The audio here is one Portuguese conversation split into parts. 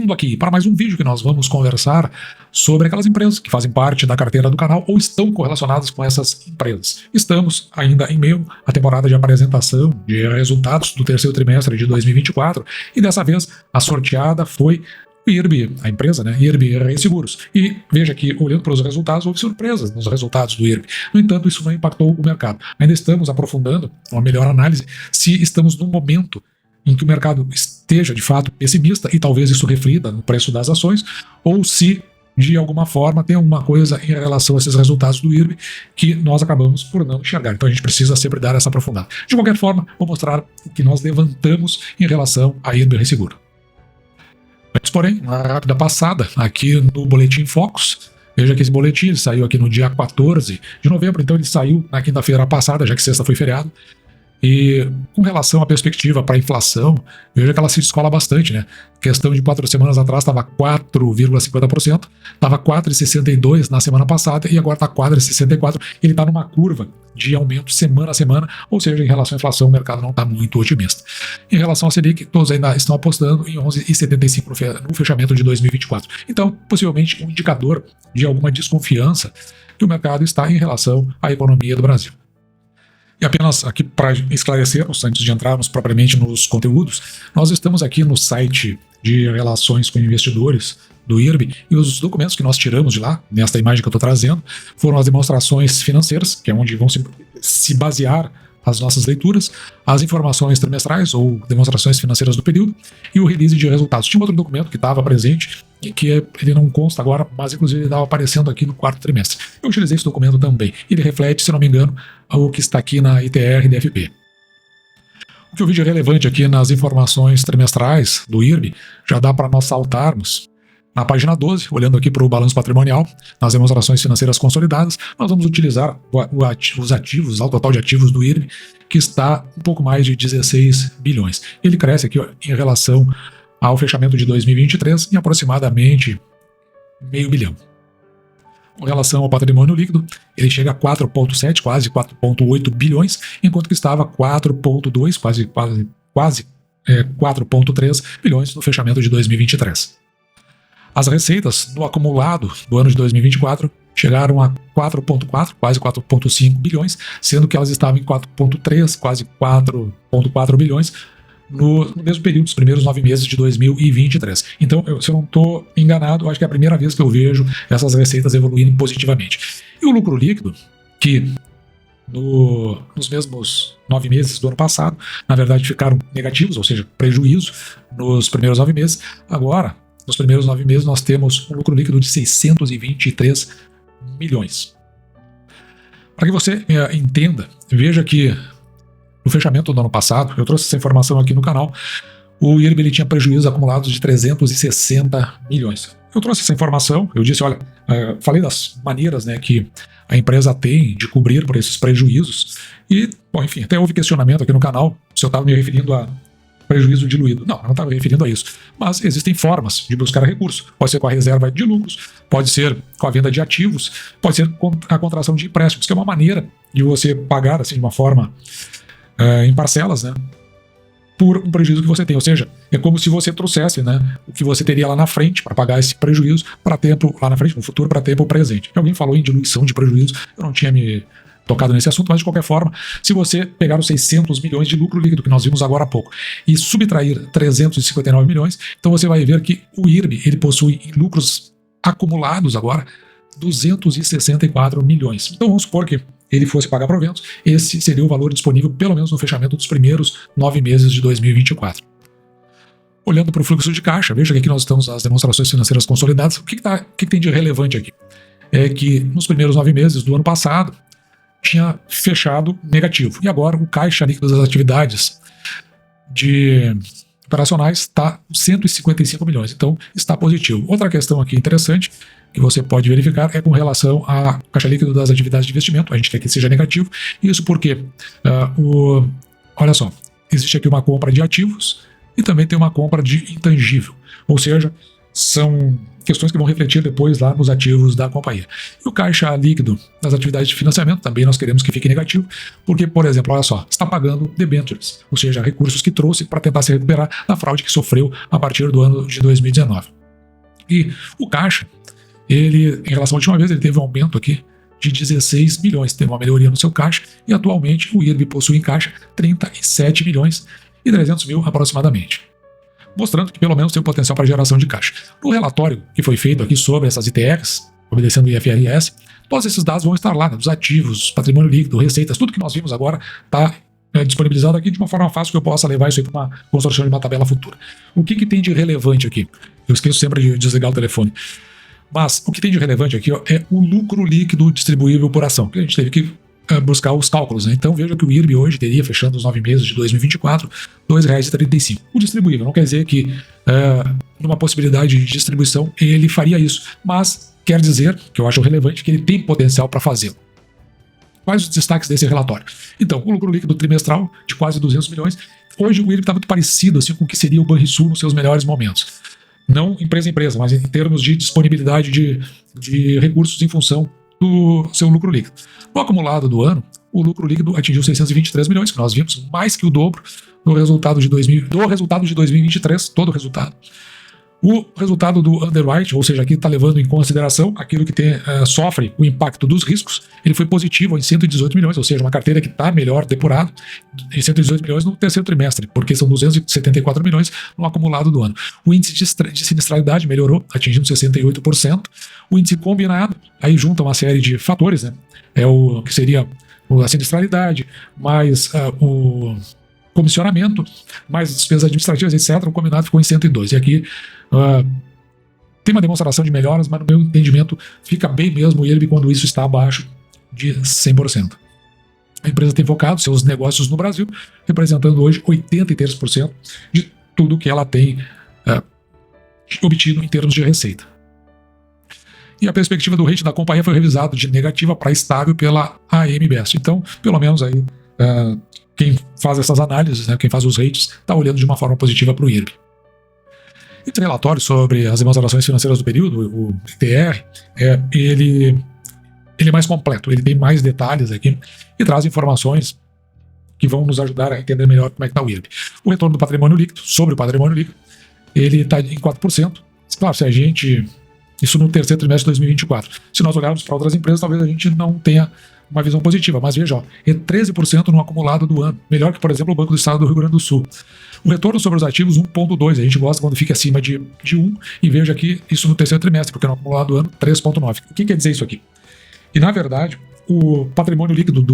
vindo aqui para mais um vídeo que nós vamos conversar sobre aquelas empresas que fazem parte da carteira do canal ou estão correlacionadas com essas empresas. Estamos ainda em meio à temporada de apresentação de resultados do terceiro trimestre de 2024 e dessa vez a sorteada foi o IRB, a empresa, né, IRB Resseguros. E veja que, olhando para os resultados, houve surpresas nos resultados do IRB. No entanto, isso não impactou o mercado. Ainda estamos aprofundando uma melhor análise se estamos num momento em que o mercado esteja, de fato, pessimista e talvez isso reflita no preço das ações, ou se, de alguma forma, tem alguma coisa em relação a esses resultados do IRB que nós acabamos por não enxergar. Então a gente precisa sempre dar essa aprofundada. De qualquer forma, vou mostrar o que nós levantamos em relação a IRB Resseguro. Mas, porém, uma rápida passada aqui no Boletim Focus. Veja que esse boletim ele saiu aqui no dia 14 de novembro, então ele saiu na quinta-feira passada, já que sexta foi feriado. E com relação à perspectiva para a inflação, veja que ela se descola bastante, né? Questão de 4 semanas atrás estava 4,50%, estava 4,62% na semana passada e agora está 4,64%. Ele está numa curva de aumento semana a semana, ou seja, em relação à inflação o mercado não está muito otimista. Em relação à Selic, todos ainda estão apostando em 11,75% no fechamento de 2024. Então, possivelmente um indicador de alguma desconfiança que o mercado está em relação à economia do Brasil. E apenas aqui para esclarecermos, antes de entrarmos propriamente nos conteúdos, nós estamos aqui no site de relações com investidores do IRB e os documentos que nós tiramos de lá, nesta imagem que eu estou trazendo, foram as demonstrações financeiras, que é onde vão se basear as nossas leituras, as informações trimestrais ou demonstrações financeiras do período e o release de resultados. Tinha outro documento que estava presente e que ele não consta agora, mas inclusive ele estava aparecendo aqui no quarto trimestre. Eu utilizei esse documento também. Ele reflete, se não me engano, o que está aqui na ITR DFP. O que eu vi de relevante aqui nas informações trimestrais do IRB, já dá para nós saltarmos na página 12, olhando aqui para o balanço patrimonial, nas demonstrações financeiras consolidadas, nós vamos utilizar os ativos, o total de ativos do IRB, que está um pouco mais de 16 bilhões. Ele cresce aqui em relação ao fechamento de 2023 em aproximadamente meio bilhão. Com relação ao patrimônio líquido, ele chega a 4,7, quase 4,8 bilhões, enquanto que estava 4,2, quase 4,3 bilhões no fechamento de 2023. As receitas no acumulado do ano de 2024 chegaram a 4,4, quase 4,5 bilhões, sendo que elas estavam em 4,3, quase 4,4 bilhões no mesmo período, dos primeiros 9 meses de 2023. Então, se eu não estou enganado, acho que é a primeira vez que eu vejo essas receitas evoluindo positivamente. E o lucro líquido, que nos mesmos 9 meses do ano passado, na verdade ficaram negativos, ou seja, prejuízo nos primeiros 9 meses, agora nos primeiros 9 meses nós temos um lucro líquido de 623 milhões. Para que você entenda, veja que no fechamento do ano passado, eu trouxe essa informação aqui no canal, o IRB ele tinha prejuízos acumulados de 360 milhões. Eu trouxe essa informação, eu disse, olha, falei das maneiras, né, que a empresa tem de cobrir por esses prejuízos e, bom, enfim, até houve questionamento aqui no canal se eu estava me referindo a prejuízo diluído. Não, eu não estava me referindo a isso. Mas existem formas de buscar recurso. Pode ser com a reserva de lucros, pode ser com a venda de ativos, pode ser com a contração de empréstimos, que é uma maneira de você pagar assim, de uma forma em parcelas, né, por um prejuízo que você tem. Ou seja, é como se você trouxesse, né, o que você teria lá na frente para pagar esse prejuízo para tempo lá na frente, no futuro, para tempo presente. Alguém falou em diluição de prejuízo, eu não tinha me tocado nesse assunto, mas de qualquer forma, se você pegar os 600 milhões de lucro líquido que nós vimos agora há pouco e subtrair 359 milhões, então você vai ver que o IRB ele possui em lucros acumulados agora 264 milhões. Então vamos supor que ele fosse pagar proventos, esse seria o valor disponível pelo menos no fechamento dos primeiros 9 meses de 2024. Olhando para o fluxo de caixa, veja que aqui nós estamos nas demonstrações financeiras consolidadas. O que tem de relevante aqui? É que nos primeiros 9 meses do ano passado, tinha fechado negativo. E agora o caixa líquido das atividades operacionais está 155 milhões. Então está positivo. Outra questão aqui interessante que você pode verificar é com relação ao caixa líquido das atividades de investimento. A gente quer que seja negativo. Isso porque, olha só, existe aqui uma compra de ativos e também tem uma compra de intangível. Ou seja, são questões que vão refletir depois lá nos ativos da companhia. E o caixa líquido das atividades de financiamento também nós queremos que fique negativo, porque, por exemplo, olha só, está pagando debentures, ou seja, recursos que trouxe para tentar se recuperar da fraude que sofreu a partir do ano de 2019. E o caixa, ele, em relação à última vez, ele teve um aumento aqui de 16 milhões, teve uma melhoria no seu caixa, e atualmente o IRB possui em caixa 37 milhões e 300 mil aproximadamente, mostrando que pelo menos tem um potencial para geração de caixa. No relatório que foi feito aqui sobre essas ITRs, obedecendo o IFRS, todos esses dados vão estar lá, né, dos ativos, patrimônio líquido, receitas, tudo que nós vimos agora está disponibilizado aqui de uma forma fácil que eu possa levar isso aí para uma construção de uma tabela futura. O que tem de relevante aqui? Eu esqueço sempre de desligar o telefone. Mas o que tem de relevante aqui, ó, é o lucro líquido distribuível por ação, que a gente teve que buscar os cálculos, né? Então veja que o IRB hoje teria, fechando os 9 meses de 2024, R$ 2,35. O distribuível não quer dizer que numa possibilidade de distribuição ele faria isso, mas quer dizer, que eu acho relevante, que ele tem potencial para fazê-lo. Quais os destaques desse relatório? Então, o lucro líquido trimestral de quase 200 milhões. Hoje o IRB está muito parecido assim, com o que seria o Banrisul nos seus melhores momentos. Não empresa a empresa, mas em termos de disponibilidade de recursos em função do seu lucro líquido. No acumulado do ano, o lucro líquido atingiu 623 milhões, que nós vimos mais que o dobro do resultado de 2023, todo o resultado. O resultado do underwrite, ou seja, aqui está levando em consideração aquilo que sofre o impacto dos riscos, ele foi positivo em 118 milhões, ou seja, uma carteira que está melhor depurado, em 118 milhões no terceiro trimestre, porque são 274 milhões no acumulado do ano. O índice de sinistralidade melhorou, atingindo 68%. O índice combinado, aí junta uma série de fatores, né? É o que seria a sinistralidade, mais o comissionamento, mais despesas administrativas, etc. O combinado ficou em 102. E aqui tem uma demonstração de melhoras, mas no meu entendimento fica bem mesmo o IRB quando isso está abaixo de 100%. A empresa tem focado seus negócios no Brasil, representando hoje 83% de tudo que ela tem obtido em termos de receita. E a perspectiva do rating da companhia foi revisado de negativa para estável pela AM Best. Então, pelo menos aí, quem faz essas análises, né, quem faz os ratings, está olhando de uma forma positiva para o IRB. Esse relatório sobre as demonstrações financeiras do período, o ITR, ele é mais completo, ele tem mais detalhes aqui e traz informações que vão nos ajudar a entender melhor como é que está o IRB. O retorno do patrimônio líquido, sobre o patrimônio líquido, ele está em 4%. Claro, se a gente... Isso no terceiro trimestre de 2024. Se nós olharmos para outras empresas, talvez a gente não tenha uma visão positiva, mas veja, ó, é 13% no acumulado do ano, melhor que, por exemplo, o Banco do Estado do Rio Grande do Sul. O retorno sobre os ativos, 1,2, a gente gosta quando fica acima de 1, e veja aqui isso no terceiro trimestre, porque no acumulado do ano, 3,9. O que quer dizer isso aqui? E, na verdade, o patrimônio líquido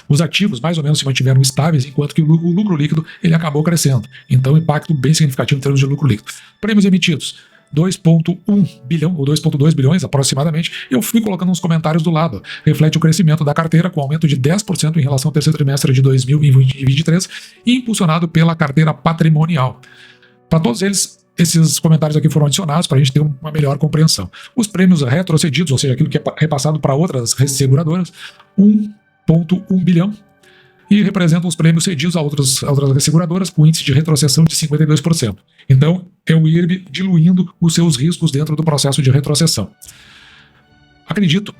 os ativos mais ou menos se mantiveram estáveis, enquanto que o lucro líquido ele acabou crescendo. Então, impacto bem significativo em termos de lucro líquido. Prêmios emitidos, 2,1 bilhão ou 2,2 bilhões aproximadamente. Eu fui colocando uns comentários do lado. Reflete o crescimento da carteira com aumento de 10% em relação ao terceiro trimestre de 2023, impulsionado pela carteira patrimonial. Para todos esses comentários aqui foram adicionados para a gente ter uma melhor compreensão. Os prêmios retrocedidos, ou seja, aquilo que é repassado para outras seguradoras, 1,1 bilhão. E representam os prêmios cedidos a outras seguradoras com índice de retrocessão de 52%. Então, é o IRB diluindo os seus riscos dentro do processo de retrocessão. Acredito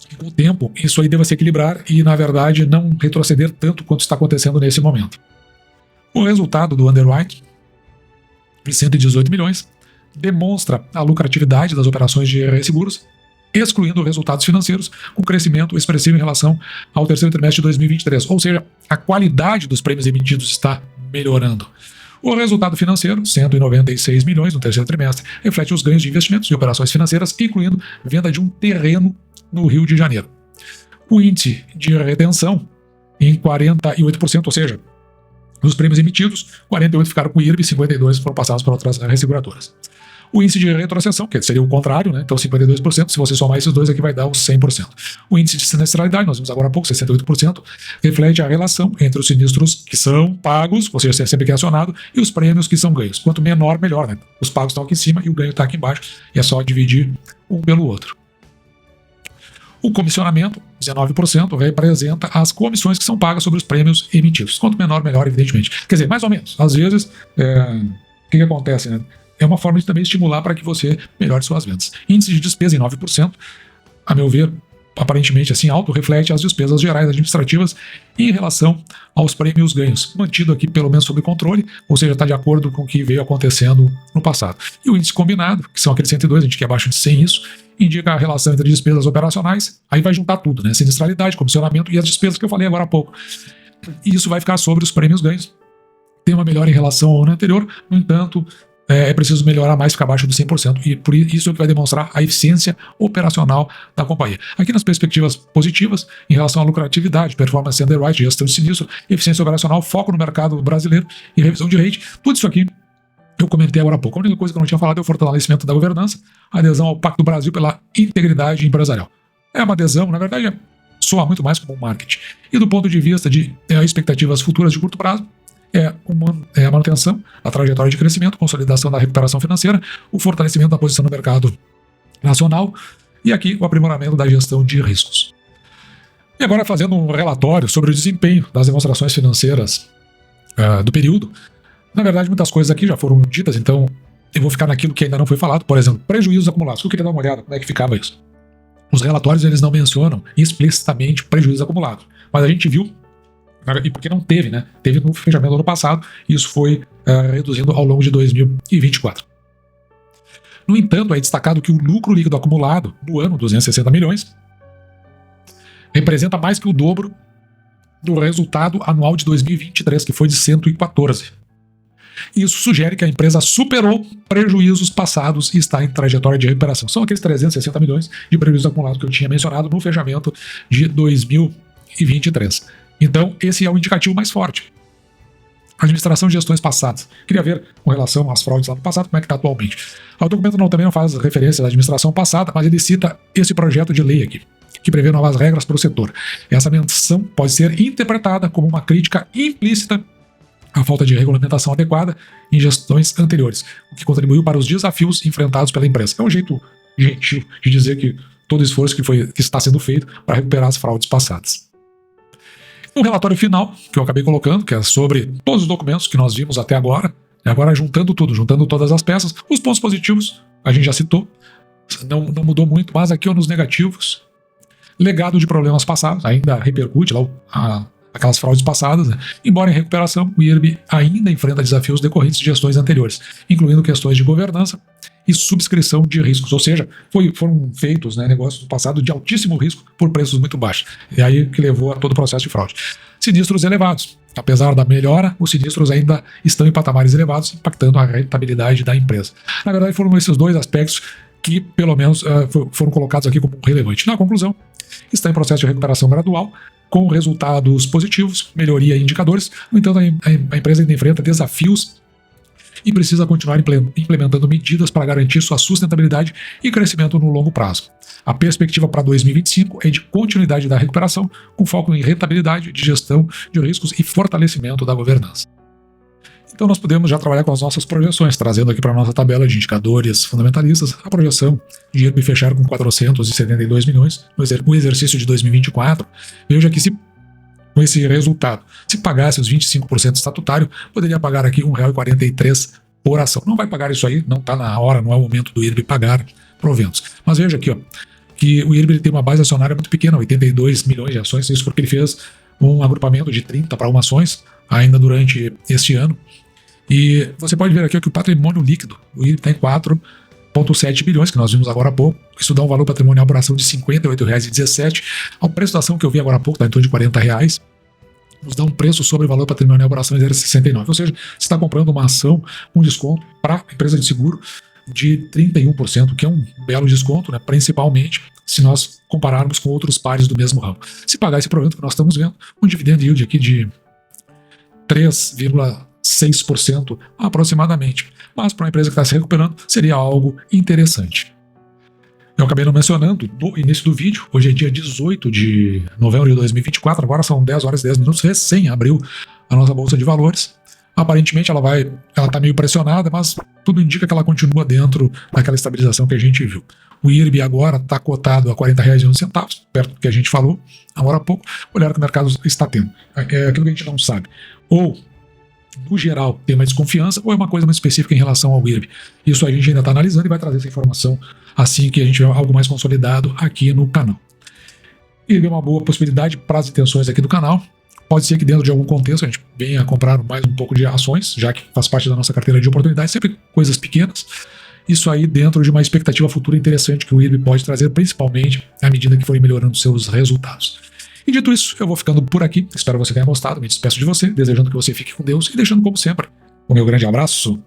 que com o tempo isso aí deva se equilibrar e, na verdade, não retroceder tanto quanto está acontecendo nesse momento. O resultado do underwrite, de 118 milhões, demonstra a lucratividade das operações de resseguros, excluindo resultados financeiros, com crescimento expressivo em relação ao terceiro trimestre de 2023. Ou seja, a qualidade dos prêmios emitidos está melhorando. O resultado financeiro, 196 milhões no terceiro trimestre, reflete os ganhos de investimentos e operações financeiras, incluindo venda de um terreno no Rio de Janeiro. O índice de retenção em 48%, ou seja, dos prêmios emitidos, 48% ficaram com o IRB e 52% foram passados para outras resseguradoras. O índice de retrocessão, que seria o contrário, né? Então 52%, se você somar esses dois aqui vai dar os 100%. O índice de sinistralidade, nós vimos agora há pouco, 68%, reflete a relação entre os sinistros que são pagos, ou seja, sempre que é acionado, e os prêmios que são ganhos. Quanto menor, melhor, né? Os pagos estão aqui em cima e o ganho está aqui embaixo, e é só dividir um pelo outro. O comissionamento, 19%, representa as comissões que são pagas sobre os prêmios emitidos. Quanto menor, melhor, evidentemente. Quer dizer, mais ou menos. Às vezes, o que acontece, né? É uma forma de também estimular para que você melhore suas vendas. Índice de despesa em 9%, a meu ver, aparentemente assim alto, reflete as despesas gerais administrativas em relação aos prêmios ganhos, mantido aqui pelo menos sob controle, ou seja, está de acordo com o que veio acontecendo no passado. E o índice combinado, que são aqueles 102, a gente quer abaixo de 100 isso, indica a relação entre despesas operacionais, aí vai juntar tudo, né? Sinistralidade, comissionamento e as despesas que eu falei agora há pouco. E isso vai ficar sobre os prêmios ganhos. Tem uma melhora em relação ao ano anterior, no entanto, é preciso melhorar mais, ficar abaixo do 100%, e por isso é que vai demonstrar a eficiência operacional da companhia. Aqui nas perspectivas positivas, em relação à lucratividade, performance underwriting, gestão de sinistro, eficiência operacional, foco no mercado brasileiro e revisão de rate, tudo isso aqui eu comentei agora há pouco. A única coisa que eu não tinha falado é o fortalecimento da governança, a adesão ao Pacto do Brasil pela integridade empresarial. É uma adesão, na verdade, soa muito mais como um marketing. E do ponto de vista de expectativas futuras de curto prazo, a manutenção, a trajetória de crescimento, consolidação da recuperação financeira, o fortalecimento da posição no mercado nacional e aqui o aprimoramento da gestão de riscos. E agora fazendo um relatório sobre o desempenho das demonstrações financeiras do período. Na verdade, muitas coisas aqui já foram ditas, então eu vou ficar naquilo que ainda não foi falado. Por exemplo, prejuízos acumulados. Eu queria dar uma olhada como é que ficava isso. Os relatórios eles não mencionam explicitamente prejuízos acumulados, mas a gente viu, e porque não teve, né? Teve no fechamento do ano passado, e isso foi reduzindo ao longo de 2024. No entanto, é destacado que o lucro líquido acumulado no ano, 260 milhões, representa mais que o dobro do resultado anual de 2023, que foi de 114. Isso sugere que a empresa superou prejuízos passados e está em trajetória de recuperação. São aqueles 360 milhões de prejuízos acumulados que eu tinha mencionado no fechamento de 2023. Então, esse é o indicativo mais forte. Administração de gestões passadas. Queria ver com relação às fraudes lá no passado, como é que está atualmente. O documento também não faz referência à administração passada, mas ele cita esse projeto de lei aqui, que prevê novas regras para o setor. Essa menção pode ser interpretada como uma crítica implícita à falta de regulamentação adequada em gestões anteriores, o que contribuiu para os desafios enfrentados pela empresa. É um jeito gentil de dizer que todo esforço que está sendo feito para recuperar as fraudes passadas. O relatório final, que eu acabei colocando, que é sobre todos os documentos que nós vimos até agora, e agora juntando tudo, juntando todas as peças, os pontos positivos, a gente já citou, não mudou muito, mas aqui nos negativos, legado de problemas passados, ainda repercute lá aquelas fraudes passadas, né? Embora em recuperação, o IRB ainda enfrenta desafios decorrentes de gestões anteriores, incluindo questões de governança e subscrição de riscos, ou seja, foram feitos, né, negócios do passado de altíssimo risco por preços muito baixos, e aí que levou a todo o processo de fraude. Sinistros elevados. Apesar da melhora, os sinistros ainda estão em patamares elevados, impactando a rentabilidade da empresa. Na verdade, foram esses dois aspectos que, pelo menos, foram colocados aqui como relevantes. Na conclusão, está em processo de recuperação gradual, com resultados positivos, melhoria em indicadores. No entanto, a empresa ainda enfrenta desafios e precisa continuar implementando medidas para garantir sua sustentabilidade e crescimento no longo prazo. A perspectiva para 2025 é de continuidade da recuperação, com foco em rentabilidade, de gestão de riscos e fortalecimento da governança. Então nós podemos já trabalhar com as nossas projeções, trazendo aqui para a nossa tabela de indicadores fundamentalistas a projeção de IRB fechar com 472 milhões no exercício de 2024. Veja que com esse resultado, se pagasse os 25% estatutário, poderia pagar aqui R$ 1,43 por ação. Não vai pagar isso aí, não está na hora, não é o momento do IRB pagar proventos. Mas veja aqui, que o IRB tem uma base acionária muito pequena, 82 milhões de ações, isso porque ele fez um agrupamento de 30 para uma ações ainda durante este ano. E você pode ver aqui que o patrimônio líquido, o IRB tem 4,7 bilhões, que nós vimos agora há pouco. Isso dá um valor patrimonial por ação de R$ 58,17. Ao preço da ação que eu vi agora há pouco, está em torno de R$ 40, nos dá um preço sobre o valor patrimonial por ação de 0,69. Ou seja, você está comprando uma ação com desconto para a empresa de seguro de 31%, que é um belo desconto, né? Principalmente se nós compararmos com outros pares do mesmo ramo. Se pagar esse provento que nós estamos vendo, um dividend yield aqui de 3,6% aproximadamente. Mas para uma empresa que está se recuperando, seria algo interessante. Eu acabei não mencionando no início do vídeo, hoje é dia 18 de novembro de 2024, agora são 10 horas e 10 minutos, recém abriu a nossa Bolsa de Valores. Aparentemente ela está meio pressionada, mas tudo indica que ela continua dentro daquela estabilização que a gente viu. O IRB agora está cotado a R$ 40,01, perto do que a gente falou agora há pouco. Olhar que o mercado está tendo. É aquilo que a gente não sabe. Ou, no geral, tem uma desconfiança, ou é uma coisa mais específica em relação ao IRB. Isso a gente ainda está analisando e vai trazer essa informação assim que a gente tiver algo mais consolidado aqui no canal. IRB é uma boa possibilidade para as intenções aqui do canal. Pode ser que dentro de algum contexto a gente venha a comprar mais um pouco de ações, já que faz parte da nossa carteira de oportunidades, sempre coisas pequenas. Isso aí dentro de uma expectativa futura interessante que o IRB pode trazer, principalmente à medida que forem melhorando seus resultados. E dito isso, eu vou ficando por aqui. Espero que você tenha gostado. Me despeço de você, desejando que você fique com Deus e deixando, como sempre, o meu grande abraço.